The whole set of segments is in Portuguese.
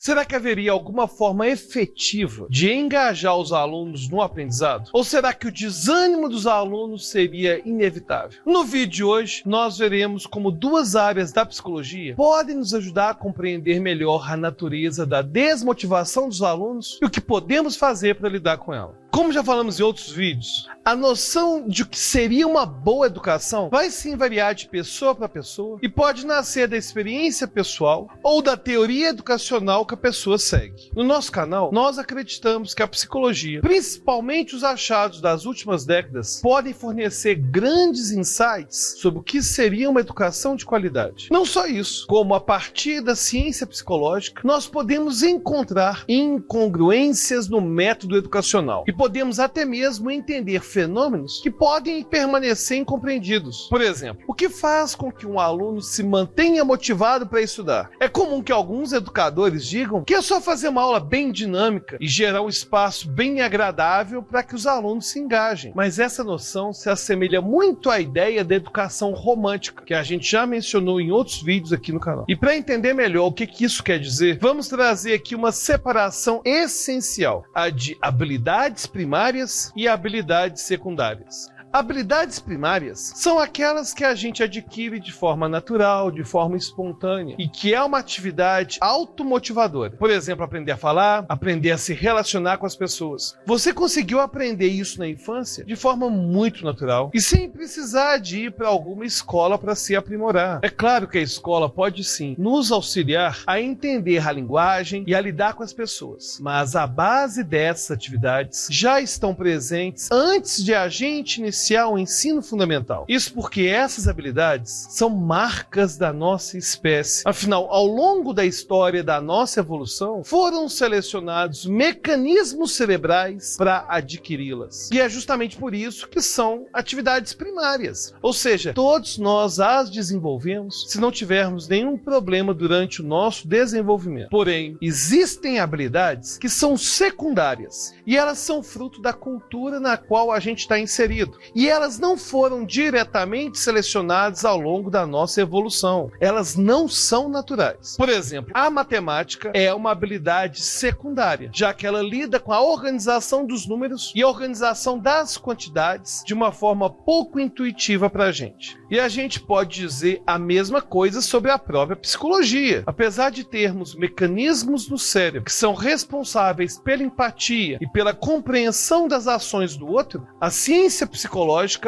Será que haveria alguma forma efetiva de engajar os alunos no aprendizado? Ou será que o desânimo dos alunos seria inevitável? No vídeo de hoje, nós veremos como duas áreas da psicologia podem nos ajudar a compreender melhor a natureza da desmotivação dos alunos e o que podemos fazer para lidar com ela. Como já falamos em outros vídeos, a noção de o que seria uma boa educação vai sim variar de pessoa para pessoa e pode nascer da experiência pessoal ou da teoria educacional que a pessoa segue. No nosso canal, nós acreditamos que a psicologia, principalmente os achados das últimas décadas, podem fornecer grandes insights sobre o que seria uma educação de qualidade. Não só isso, como a partir da ciência psicológica, nós podemos encontrar incongruências no método educacional e podemos até mesmo entender fenômenos que podem permanecer incompreendidos. Por exemplo, o que faz com que um aluno se mantenha motivado para estudar? É comum que alguns educadores digam que é só fazer uma aula bem dinâmica e gerar um espaço bem agradável para que os alunos se engajem. Mas essa noção se assemelha muito à ideia da educação romântica, que a gente já mencionou em outros vídeos aqui no canal. E para entender melhor o que isso quer dizer, vamos trazer aqui uma separação essencial, a de habilidades primárias e habilidades secundárias. Habilidades primárias são aquelas que a gente adquire de forma natural, de forma espontânea e que é uma atividade automotivadora. Por exemplo, aprender a falar, aprender a se relacionar com as pessoas. Você conseguiu aprender isso na infância de forma muito natural e sem precisar de ir para alguma escola para se aprimorar. É claro que a escola pode sim nos auxiliar a entender a linguagem e a lidar com as pessoas, mas a base dessas atividades já estão presentes antes de a gente iniciar o ensino fundamental. Isso porque essas habilidades são marcas da nossa espécie. Afinal, ao longo da história da nossa evolução, foram selecionados mecanismos cerebrais para adquiri-las. E é justamente por isso que são atividades primárias. Ou seja, todos nós as desenvolvemos se não tivermos nenhum problema durante o nosso desenvolvimento. Porém, existem habilidades que são secundárias e elas são fruto da cultura na qual a gente está inserido. E elas não foram diretamente selecionadas ao longo da nossa evolução. Elas não são naturais. Por exemplo, a matemática é uma habilidade secundária, já que ela lida com a organização dos números e a organização das quantidades de uma forma pouco intuitiva para a gente. E a gente pode dizer a mesma coisa sobre a própria psicologia. Apesar de termos mecanismos no cérebro que são responsáveis pela empatia e pela compreensão das ações do outro, a ciência psicológica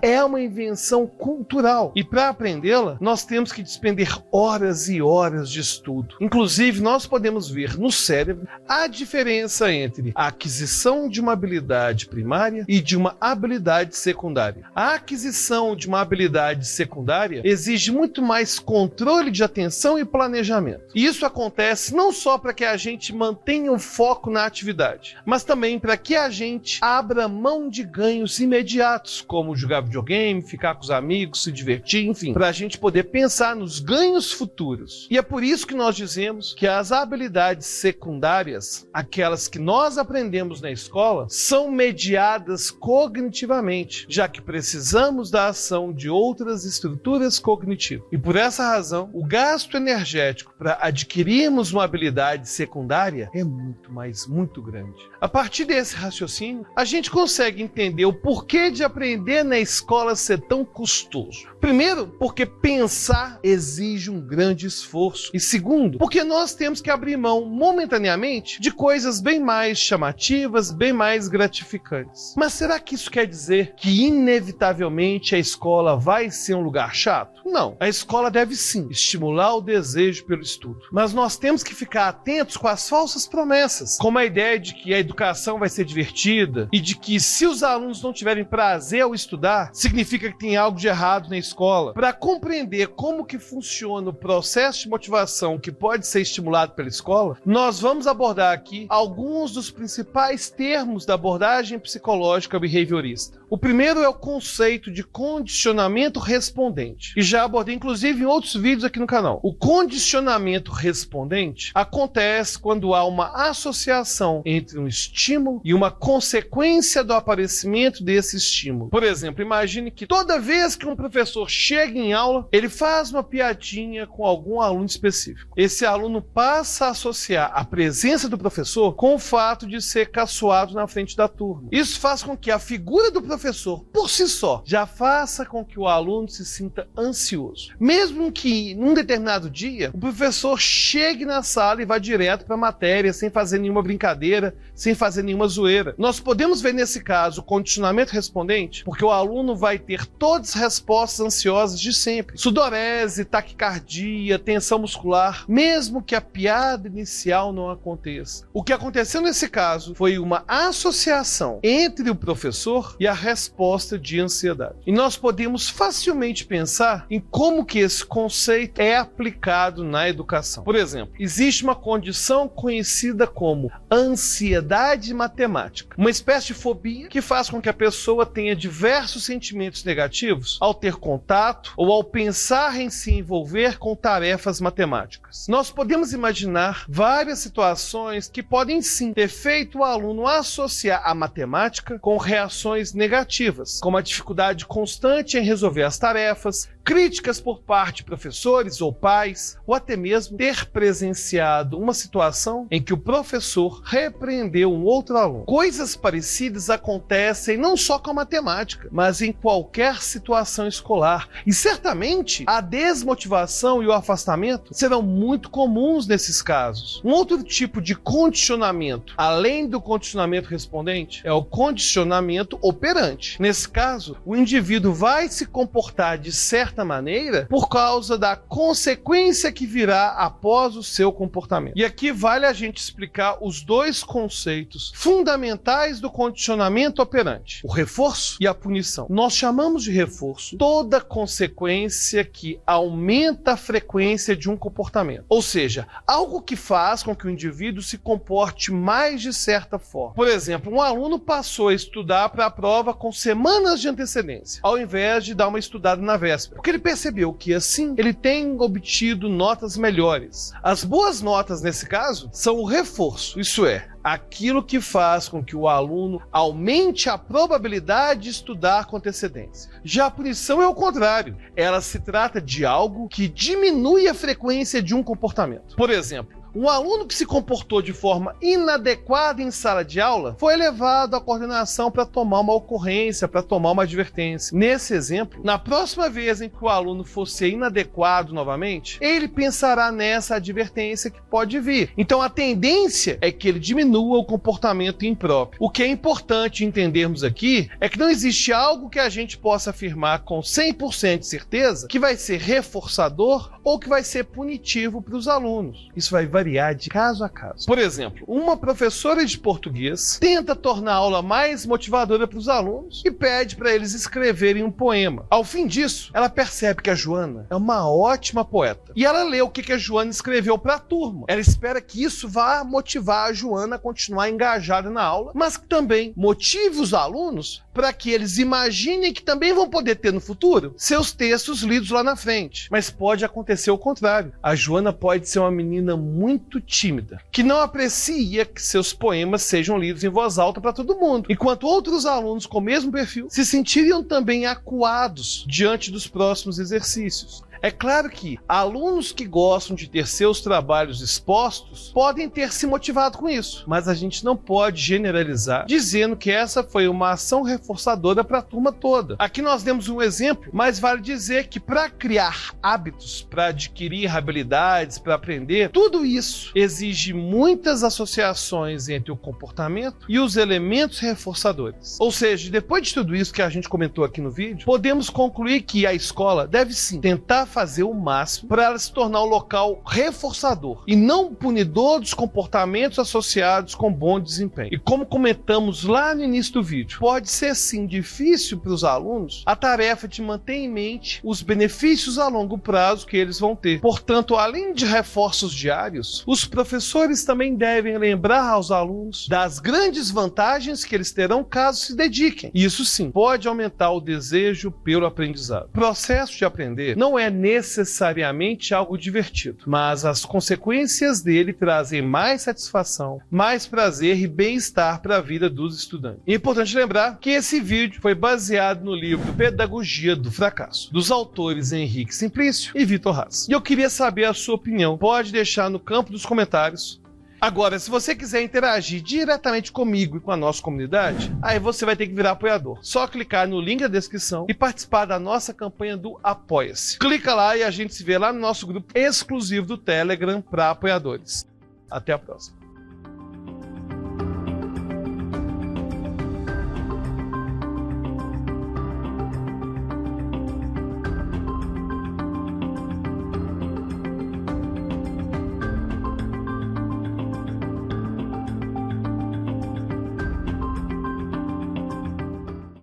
é uma invenção cultural e para aprendê-la nós temos que despender horas e horas de estudo. Inclusive nós podemos ver no cérebro a diferença entre a aquisição de uma habilidade primária e de uma habilidade secundária. A aquisição de uma habilidade secundária exige muito mais controle de atenção e planejamento. E isso acontece não só para que a gente mantenha o foco na atividade, mas também para que a gente abra mão de ganhos imediatos, como jogar videogame, ficar com os amigos, se divertir, enfim, para a gente poder pensar nos ganhos futuros. E é por isso que nós dizemos que as habilidades secundárias, aquelas que nós aprendemos na escola, são mediadas cognitivamente, já que precisamos da ação de outras estruturas cognitivas. E por essa razão, o gasto energético para adquirirmos uma habilidade secundária é muito grande. A partir desse raciocínio, a gente consegue entender o porquê de aprender na escola ser tão custoso. Primeiro, porque pensar exige um grande esforço. E segundo, porque nós temos que abrir mão momentaneamente de coisas bem mais chamativas, bem mais gratificantes. Mas será que isso quer dizer que inevitavelmente a escola vai ser um lugar chato? Não. A escola deve sim estimular o desejo pelo estudo. Mas nós temos que ficar atentos com as falsas promessas, como a ideia de que a educação vai ser divertida e de que se os alunos não tiverem prazer ao estudar, significa que tem algo de errado na escola. Para compreender como que funciona o processo de motivação que pode ser estimulado pela escola, nós vamos abordar aqui alguns dos principais termos da abordagem psicológica behaviorista. O primeiro é o conceito de condicionamento respondente, e já abordei inclusive em outros vídeos aqui no canal. O condicionamento respondente acontece quando há uma associação entre um estímulo e uma consequência do aparecimento desse estímulo. Por Por exemplo, imagine que toda vez que um professor chega em aula, ele faz uma piadinha com algum aluno específico. Esse aluno passa a associar a presença do professor com o fato de ser caçoado na frente da turma. Isso faz com que a figura do professor, por si só, já faça com que o aluno se sinta ansioso. Mesmo que, num determinado dia, o professor chegue na sala e vá direto para a matéria, sem fazer nenhuma brincadeira, sem fazer nenhuma zoeira. Nós podemos ver nesse caso o condicionamento respondente, porque o aluno vai ter todas as respostas ansiosas de sempre. Sudorese, taquicardia, tensão muscular, mesmo que a piada inicial não aconteça. O que aconteceu nesse caso foi uma associação entre o professor e a resposta de ansiedade. E nós podemos facilmente pensar em como que esse conceito é aplicado na educação. Por exemplo, existe uma condição conhecida como ansiedade matemática, uma espécie de fobia que faz com que a pessoa tenha diversos sentimentos negativos ao ter contato ou ao pensar em se envolver com tarefas matemáticas. Nós podemos imaginar várias situações que podem sim ter feito o aluno associar a matemática com reações negativas, como a dificuldade constante em resolver as tarefas, críticas por parte de professores ou pais, ou até mesmo ter presenciado uma situação em que o professor repreendeu um outro aluno. Coisas parecidas acontecem não só com a matemática, mas em qualquer situação escolar. E certamente a desmotivação e o afastamento serão muito comuns nesses casos. Um outro tipo de condicionamento, além do condicionamento respondente, é o condicionamento operante. Nesse caso, o indivíduo vai se comportar de certa maneira por causa da consequência que virá após o seu comportamento. E aqui vale a gente explicar os dois conceitos fundamentais do condicionamento operante: o reforço e a punição. Nós chamamos de reforço toda consequência que aumenta a frequência de um comportamento, ou seja, algo que faz com que o indivíduo se comporte mais de certa forma. Por exemplo, um aluno passou a estudar para a prova com semanas de antecedência, ao invés de dar uma estudada na véspera, porque ele percebeu que assim ele tem obtido notas melhores. As boas notas nesse caso são o reforço, isso é, aquilo que faz com que o aluno aumente a probabilidade de estudar com antecedência. Já a punição é o contrário. Ela se trata de algo que diminui a frequência de um comportamento. Por exemplo, um aluno que se comportou de forma inadequada em sala de aula foi levado à coordenação para tomar uma ocorrência, para tomar uma advertência. Nesse exemplo, na próxima vez em que o aluno for ser inadequado novamente, ele pensará nessa advertência que pode vir. Então a tendência é que ele diminua o comportamento impróprio. O que é importante entendermos aqui é que não existe algo que a gente possa afirmar com 100% de certeza que vai ser reforçador ou que vai ser punitivo para os alunos. Isso vai variar de caso a caso. Por exemplo, uma professora de português tenta tornar a aula mais motivadora para os alunos e pede para eles escreverem um poema. Ao fim disso, ela percebe que a Joana é uma ótima poeta e ela lê o que a Joana escreveu para a turma. Ela espera que isso vá motivar a Joana a continuar engajada na aula, mas que também motive os alunos para que eles imaginem que também vão poder ter no futuro seus textos lidos lá na frente. Mas pode acontecer o contrário. A Joana pode ser uma menina muito tímida, que não aprecia que seus poemas sejam lidos em voz alta para todo mundo, enquanto outros alunos com o mesmo perfil se sentiriam também acuados diante dos próximos exercícios. É claro que alunos que gostam de ter seus trabalhos expostos podem ter se motivado com isso, mas a gente não pode generalizar dizendo que essa foi uma ação reforçadora para a turma toda. Aqui nós demos um exemplo, mas vale dizer que para criar hábitos, para adquirir habilidades, para aprender, tudo isso exige muitas associações entre o comportamento e os elementos reforçadores. Ou seja, depois de tudo isso que a gente comentou aqui no vídeo, podemos concluir que a escola deve sim tentar fazer o máximo para ela se tornar um local reforçador e não punidor dos comportamentos associados com bom desempenho. E como comentamos lá no início do vídeo, pode ser sim difícil para os alunos a tarefa de manter em mente os benefícios a longo prazo que eles vão ter. Portanto, além de reforços diários, os professores também devem lembrar aos alunos das grandes vantagens que eles terão caso se dediquem. Isso sim, pode aumentar o desejo pelo aprendizado. O processo de aprender não é necessariamente algo divertido, mas as consequências dele trazem mais satisfação, mais prazer e bem-estar para a vida dos estudantes. É importante lembrar que esse vídeo foi baseado no livro Pedagogia do Fracasso, dos autores Henrique Simplício e Vitor Haas. E eu queria saber a sua opinião. Pode deixar no campo dos comentários. Agora, se você quiser interagir diretamente comigo e com a nossa comunidade, aí você vai ter que virar apoiador. Só clicar no link da descrição e participar da nossa campanha do Apoia-se. Clica lá e a gente se vê lá no nosso grupo exclusivo do Telegram para apoiadores. Até a próxima.